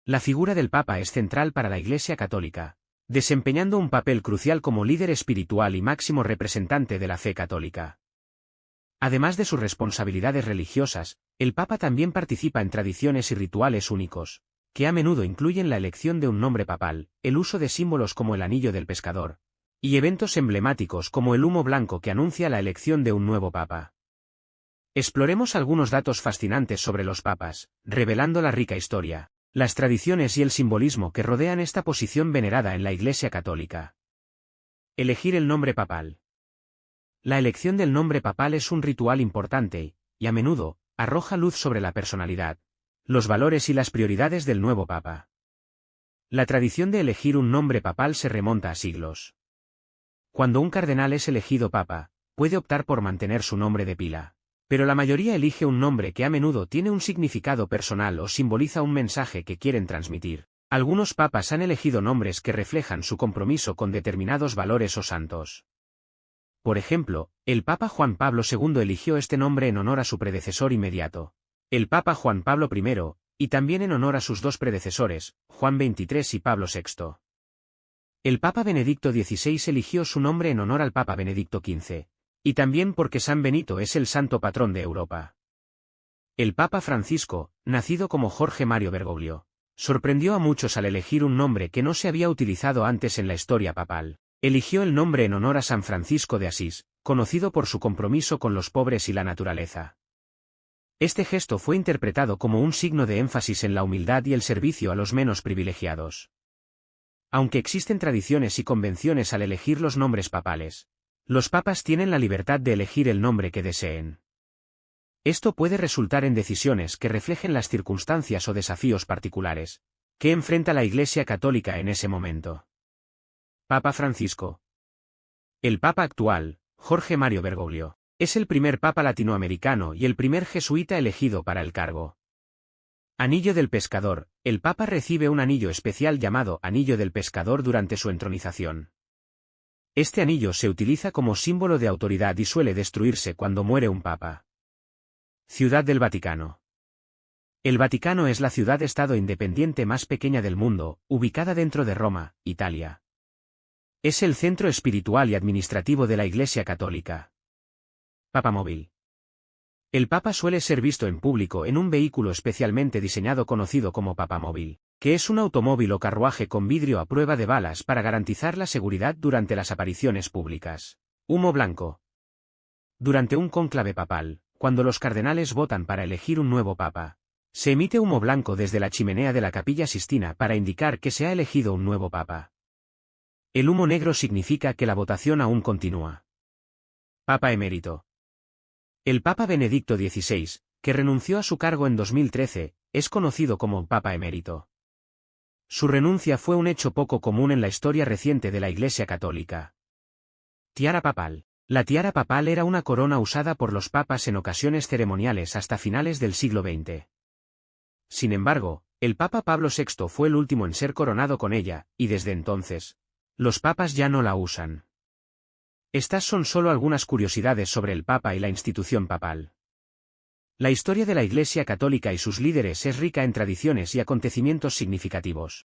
La figura del Papa es central para la Iglesia Católica, desempeñando un papel crucial como líder espiritual y máximo representante de la fe católica. Además de sus responsabilidades religiosas, el Papa también participa en tradiciones y rituales únicos, que a menudo incluyen la elección de un nombre papal, el uso de símbolos como el anillo del pescador, y eventos emblemáticos como el humo blanco que anuncia la elección de un nuevo Papa. Exploremos algunos datos fascinantes sobre los papas, revelando la rica historia, las tradiciones y el simbolismo que rodean esta posición venerada en la Iglesia Católica. Elegir el nombre papal. La elección del nombre papal es un ritual importante y, a menudo, arroja luz sobre la personalidad, los valores y las prioridades del nuevo Papa. La tradición de elegir un nombre papal se remonta a siglos. Cuando un cardenal es elegido Papa, puede optar por mantener su nombre de pila, pero la mayoría elige un nombre que a menudo tiene un significado personal o simboliza un mensaje que quieren transmitir. Algunos papas han elegido nombres que reflejan su compromiso con determinados valores o santos. Por ejemplo, el Papa Juan Pablo II eligió este nombre en honor a su predecesor inmediato, el Papa Juan Pablo I, y también en honor a sus dos predecesores, Juan XXIII y Pablo VI. El Papa Benedicto XVI eligió su nombre en honor al Papa Benedicto XV, y también porque San Benito es el santo patrón de Europa. El Papa Francisco, nacido como Jorge Mario Bergoglio, sorprendió a muchos al elegir un nombre que no se había utilizado antes en la historia papal. Eligió el nombre en honor a San Francisco de Asís, conocido por su compromiso con los pobres y la naturaleza. Este gesto fue interpretado como un signo de énfasis en la humildad y el servicio a los menos privilegiados. Aunque existen tradiciones y convenciones al elegir los nombres papales, los papas tienen la libertad de elegir el nombre que deseen. Esto puede resultar en decisiones que reflejen las circunstancias o desafíos particulares que enfrenta la Iglesia Católica en ese momento. Papa Francisco. El Papa actual, Jorge Mario Bergoglio, es el primer Papa latinoamericano y el primer jesuita elegido para el cargo. Anillo del Pescador. El Papa recibe un anillo especial llamado Anillo del Pescador durante su entronización. Este anillo se utiliza como símbolo de autoridad y suele destruirse cuando muere un Papa. Ciudad del Vaticano. El Vaticano es la ciudad-estado independiente más pequeña del mundo, ubicada dentro de Roma, Italia. Es el centro espiritual y administrativo de la Iglesia Católica. Papamóvil. El Papa suele ser visto en público en un vehículo especialmente diseñado conocido como papamóvil, que es un automóvil o carruaje con vidrio a prueba de balas para garantizar la seguridad durante las apariciones públicas. Humo blanco. Durante un cónclave papal, cuando los cardenales votan para elegir un nuevo Papa, se emite humo blanco desde la chimenea de la Capilla Sistina para indicar que se ha elegido un nuevo Papa. El humo negro significa que la votación aún continúa. Papa emérito. El Papa Benedicto XVI, que renunció a su cargo en 2013, es conocido como Papa emérito. Su renuncia fue un hecho poco común en la historia reciente de la Iglesia Católica. Tiara papal. La tiara papal era una corona usada por los papas en ocasiones ceremoniales hasta finales del siglo XX. Sin embargo, el Papa Pablo VI fue el último en ser coronado con ella, y desde entonces, los papas ya no la usan. Estas son solo algunas curiosidades sobre el Papa y la institución papal. La historia de la Iglesia Católica y sus líderes es rica en tradiciones y acontecimientos significativos.